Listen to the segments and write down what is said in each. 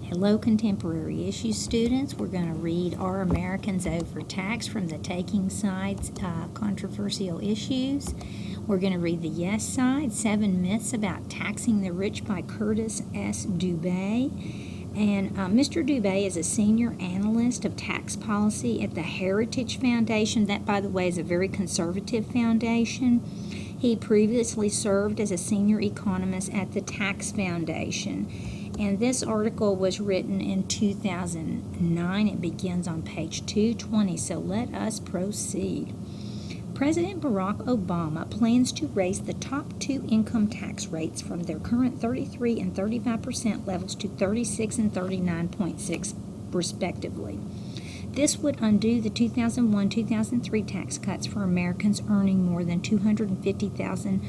Hello, contemporary issue students. We're going to read Are Americans Overtaxed from the Taking Side's controversial issues. We're going to read the yes side, 7 myths about taxing the rich by Curtis S. Dubé. And Mr. Dubé is a senior analyst of tax policy at the Heritage Foundation. That, by the way, is a very conservative foundation. He previously served as a senior economist at the Tax Foundation. And this article was written in 2009. It begins on page 220, so let us proceed. President Barack Obama plans to raise the top 2 income tax rates from their current 33 and 35% levels to 36 and 39.6 respectively. This would undo the 2001-2003 tax cuts for Americans earning more than $250,000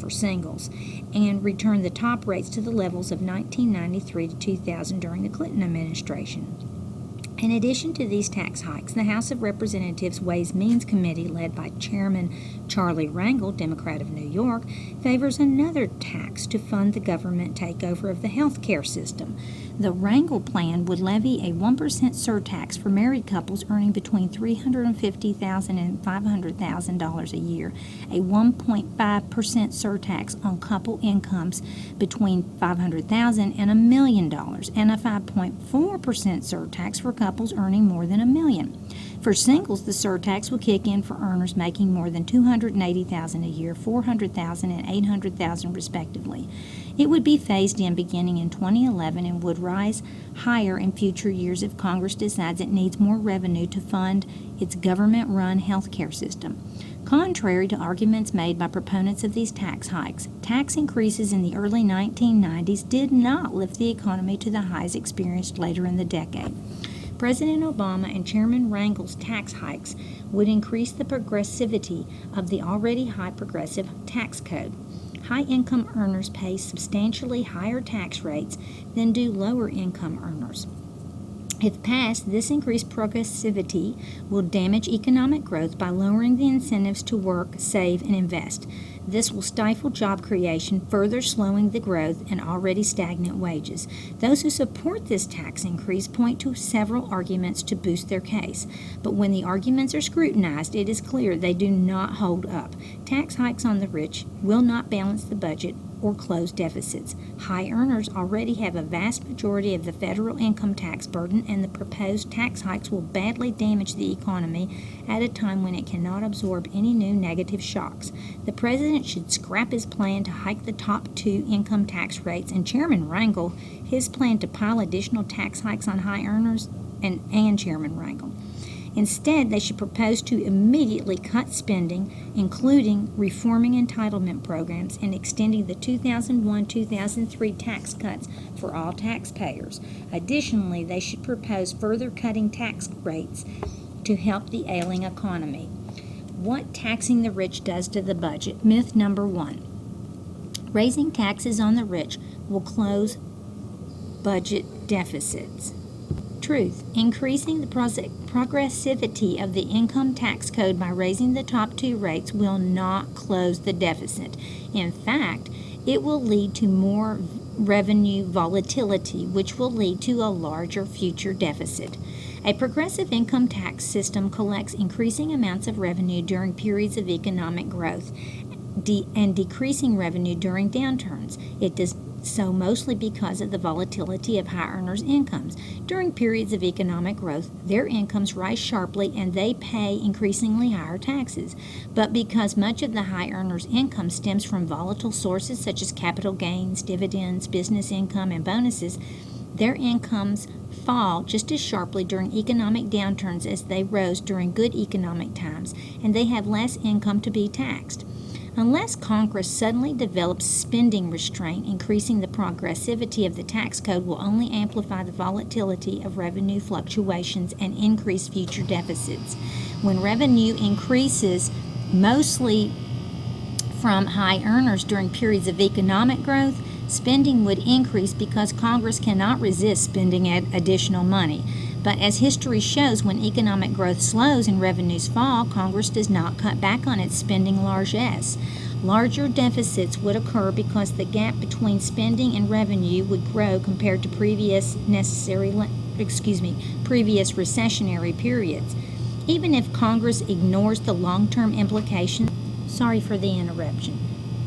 for singles, and return the top rates to the levels of 1993 to 2000 during the Clinton administration. In addition to these tax hikes, the House of Representatives Ways Means Committee, led by Chairman Charlie Rangel, Democrat of New York, favors another tax to fund the government takeover of the health care system. The Rangel plan would levy a 1% surtax for married couples earning between $350,000 and $500,000 a year, a 1.5% surtax on couple incomes between $500,000 and $1 million, and a 5.4% surtax for couples earning more than $1 million. For singles, the surtax will kick in for earners making more than $280,000 a year, $400,000 and $800,000 respectively. It would be phased in beginning in 2011 and would rise higher in future years if Congress decides it needs more revenue to fund its government-run health care system. Contrary to arguments made by proponents of these tax hikes, tax increases in the early 1990s did not lift the economy to the highs experienced later in the decade. President Obama and Chairman Rangel's tax hikes would increase the progressivity of the already high progressive tax code. High-income earners pay substantially higher tax rates than do lower-income earners. If passed, this increased progressivity will damage economic growth by lowering the incentives to work, save, and invest. This will stifle job creation, further slowing the growth in already stagnant wages. Those who support this tax increase point to several arguments to boost their case. But when the arguments are scrutinized, it is clear they do not hold up. Tax hikes on the rich will not balance the budget or close deficits. High earners already have a vast majority of the federal income tax burden, and the proposed tax hikes will badly damage the economy at a time when it cannot absorb any new negative shocks. The president should scrap his plan to hike the top 2 income tax rates, and Chairman Rangel, his plan to pile additional tax hikes on high earners, and Chairman Rangel. Instead, they should propose to immediately cut spending, including reforming entitlement programs and extending the 2001-2003 tax cuts for all taxpayers. Additionally, they should propose further cutting tax rates to help the ailing economy. What taxing the rich does to the budget. Myth number 1. Raising taxes on the rich will close budget deficits. Truth. Increasing the progressivity of the income tax code by raising the top 2 rates will not close the deficit. In fact, it will lead to more revenue volatility, which will lead to a larger future deficit. A progressive income tax system collects increasing amounts of revenue during periods of economic growth and decreasing revenue during downturns. It does so mostly because of the volatility of high earners' incomes. During periods of economic growth, their incomes rise sharply and they pay increasingly higher taxes. But because much of the high earners' income stems from volatile sources such as capital gains, dividends, business income, and bonuses, their incomes fall just as sharply during economic downturns as they rose during good economic times, and they have less income to be taxed. Unless Congress suddenly develops spending restraint, increasing the progressivity of the tax code will only amplify the volatility of revenue fluctuations and increase future deficits. When revenue increases mostly from high earners during periods of economic growth, spending would increase because Congress cannot resist spending additional money. But as history shows, when economic growth slows and revenues fall, Congress does not cut back on its spending largesse. Larger deficits would occur because the gap between spending and revenue would grow compared to previous recessionary periods. Even if Congress ignores the long-term implications, sorry for the interruption.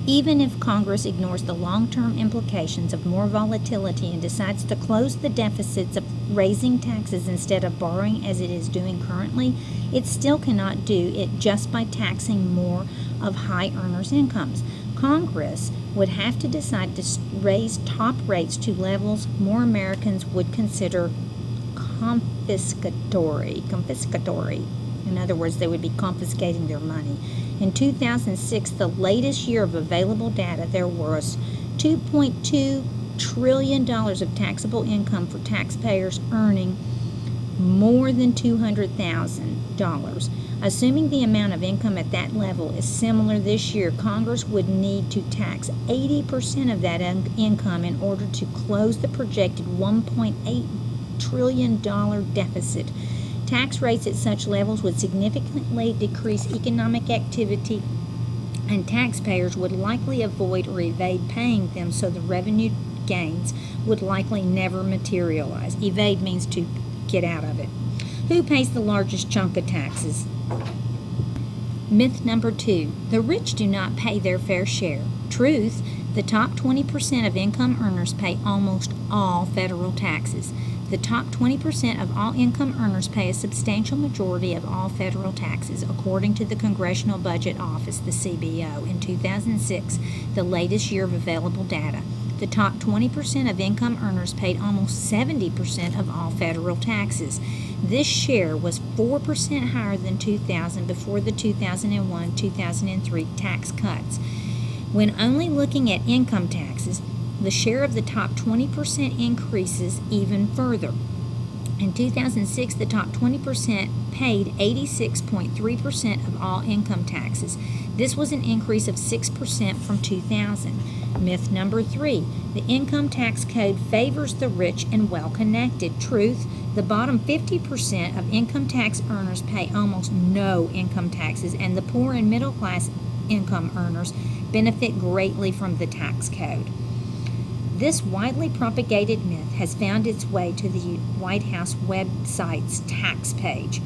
Even if Congress ignores the long-term implications of more volatility and decides to close the deficits of raising taxes instead of borrowing as it is doing currently, it still cannot do it just by taxing more of high earners' incomes. Congress would have to decide to raise top rates to levels more Americans would consider confiscatory. In other words, they would be confiscating their money. In 2006, the latest year of available data, there was $2.2 trillion of taxable income for taxpayers earning more than $200,000. Assuming the amount of income at that level is similar this year, Congress would need to tax 80% of that income in order to close the projected $1.8 trillion deficit. Tax rates at such levels would significantly decrease economic activity, and taxpayers would likely avoid or evade paying them, so the revenue gains would likely never materialize. Evade means to get out of it. Who pays the largest chunk of taxes? Myth number 2. The rich do not pay their fair share. Truth, the top 20% of income earners pay almost all federal taxes. The top 20% of all income earners pay a substantial majority of all federal taxes, according to the Congressional Budget Office, the CBO, in 2006, the latest year of available data. The top 20% of income earners paid almost 70% of all federal taxes. This share was 4% higher than 2000 before the 2001-2003 tax cuts. When only looking at income taxes, the share of the top 20% increases even further. In 2006, the top 20% paid 86.3% of all income taxes. This was an increase of 6% from 2000. Myth number 3. The income tax code favors the rich and well-connected. Truth, the bottom 50% of income tax earners pay almost no income taxes, and the poor and middle-class income earners benefit greatly from the tax code. This widely propagated myth has found its way to the White House website's tax page.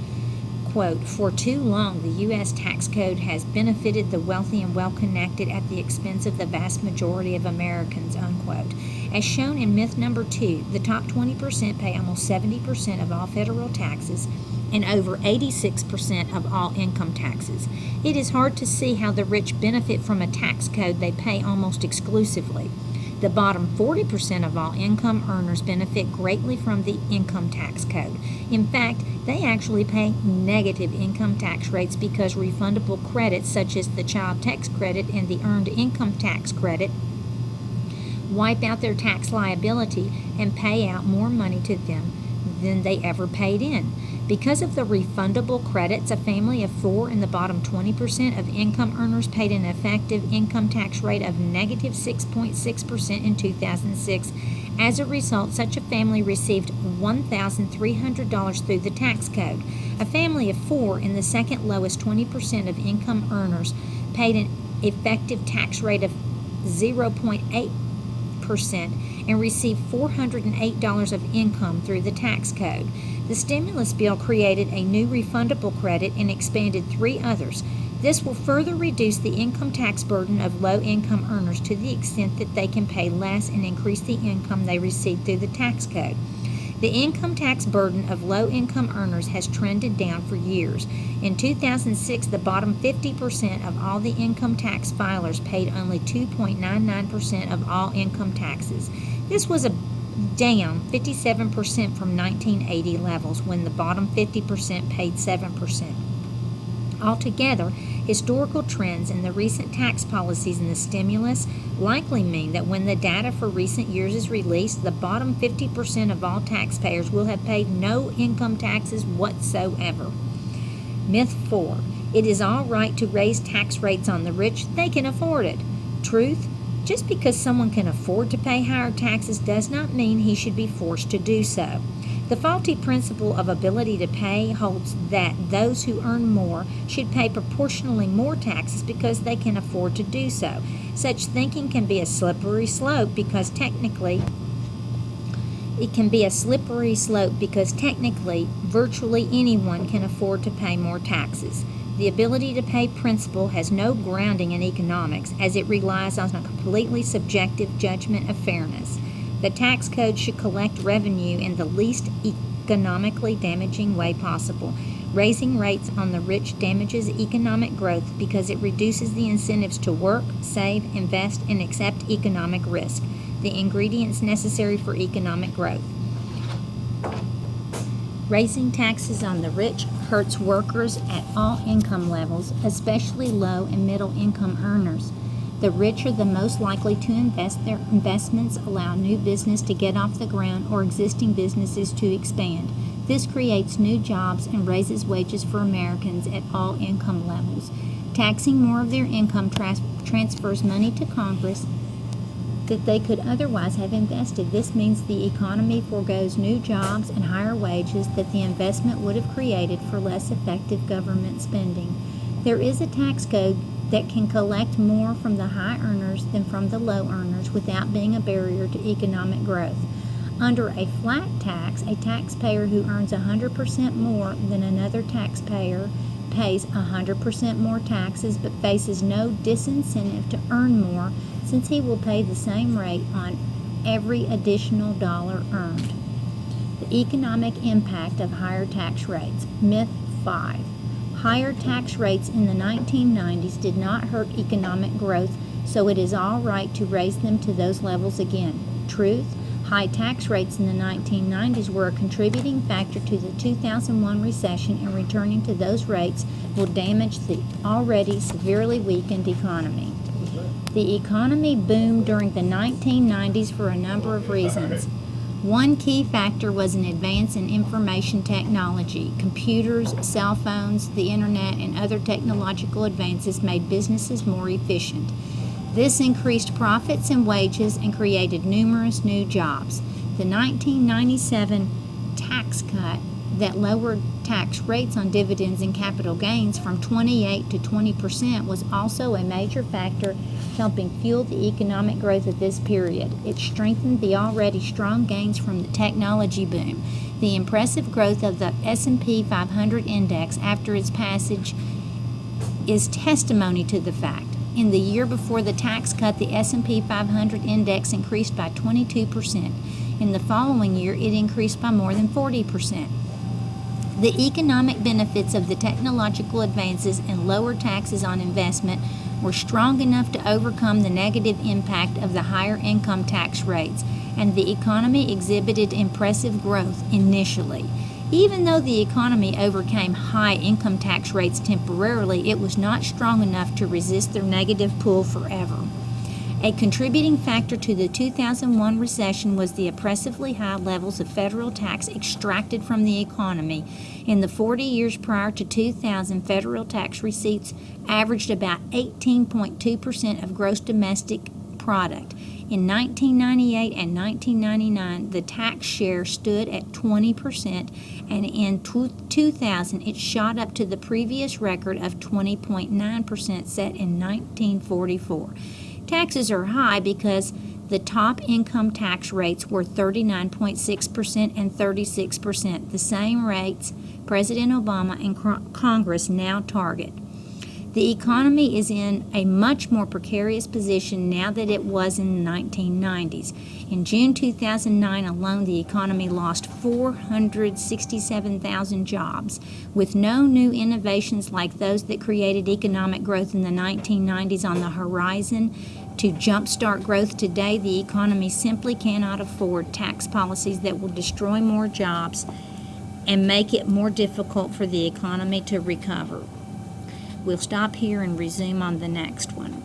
Quote, for too long, the U.S. tax code has benefited the wealthy and well-connected at the expense of the vast majority of Americans, unquote. As shown in myth number 2, the top 20% pay almost 70% of all federal taxes and over 86% of all income taxes. It is hard to see how the rich benefit from a tax code they pay almost exclusively. The bottom 40% of all income earners benefit greatly from the income tax code. In fact, they actually pay negative income tax rates because refundable credits such as the child tax credit and the earned income tax credit wipe out their tax liability and pay out more money to them than they ever paid in. Because of the refundable credits, a family of 4 in the bottom 20% of income earners paid an effective income tax rate of negative 6.6% in 2006. As a result, such a family received $1,300 through the tax code. A family of 4 in the second lowest 20% of income earners paid an effective tax rate of 0.8% and received $408 of income through the tax code. The stimulus bill created a new refundable credit and expanded 3 others. This will further reduce the income tax burden of low-income earners to the extent that they can pay less and increase the income they receive through the tax code. The income tax burden of low-income earners has trended down for years. In 2006, the bottom 50% of all the income tax filers paid only 2.99% of all income taxes. This was down 57% from 1980 levels when the bottom 50% paid 7%. Altogether, historical trends in the recent tax policies and the stimulus likely mean that when the data for recent years is released, the bottom 50% of all taxpayers will have paid no income taxes whatsoever. Myth 4. It is all right to raise tax rates on the rich. They can afford it. Truth. Just because someone can afford to pay higher taxes does not mean he should be forced to do so. The faulty principle of ability to pay holds that those who earn more should pay proportionally more taxes because they can afford to do so. Such thinking can be a slippery slope because technically virtually anyone can afford to pay more taxes. The ability to pay principle has no grounding in economics, as it relies on a completely subjective judgment of fairness. The tax code should collect revenue in the least economically damaging way possible. Raising rates on the rich damages economic growth because it reduces the incentives to work, save, invest, and accept economic risk, the ingredients necessary for economic growth. Raising taxes on the rich hurts workers at all income levels, especially low and middle income earners. The rich are the most likely to invest. Their investments allow new business to get off the ground or existing businesses to expand. This creates new jobs and raises wages for Americans at all income levels. Taxing more of their income transfers money to Congress that they could otherwise have invested. This means the economy forgoes new jobs and higher wages that the investment would have created for less effective government spending. There is a tax code that can collect more from the high earners than from the low earners without being a barrier to economic growth. Under a flat tax, a taxpayer who earns 100% more than another taxpayer pays 100% more taxes but faces no disincentive to earn more, since he will pay the same rate on every additional dollar earned. The economic impact of higher tax rates. Myth 5. Higher tax rates in the 1990s did not hurt economic growth, so it is all right to raise them to those levels again. Truth. High tax rates in the 1990s were a contributing factor to the 2001 recession, and returning to those rates will damage the already severely weakened economy. The economy boomed during the 1990s for a number of reasons. One key factor was an advance in information technology. Computers, cell phones, the internet, and other technological advances made businesses more efficient. This increased profits and wages and created numerous new jobs. The 1997 tax cut that lowered tax rates on dividends and capital gains from 28 to 20% was also a major factor helping fuel the economic growth of this period. It strengthened the already strong gains from the technology boom. The impressive growth of the S&P 500 index after its passage is testimony to the fact. In the year before the tax cut, the S&P 500 index increased by 22%. In the following year, it increased by more than 40%. The economic benefits of the technological advances and lower taxes on investment were strong enough to overcome the negative impact of the higher income tax rates, and the economy exhibited impressive growth initially. Even though the economy overcame high income tax rates temporarily, it was not strong enough to resist their negative pull forever. A contributing factor to the 2001 recession was the oppressively high levels of federal tax extracted from the economy. In the 40 years prior to 2000, federal tax receipts averaged about 18.2% of gross domestic product. In 1998 and 1999, the tax share stood at 20%, and in 2000, it shot up to the previous record of 20.9% set in 1944. Taxes are high because the top income tax rates were 39.6% and 36%, the same rates President Obama and Congress now target. The economy is in a much more precarious position now than it was in the 1990s. In June 2009 alone, the economy lost 467,000 jobs. With no new innovations like those that created economic growth in the 1990s on the horizon to jumpstart growth today, the economy simply cannot afford tax policies that will destroy more jobs and make it more difficult for the economy to recover. We'll stop here and resume on the next one.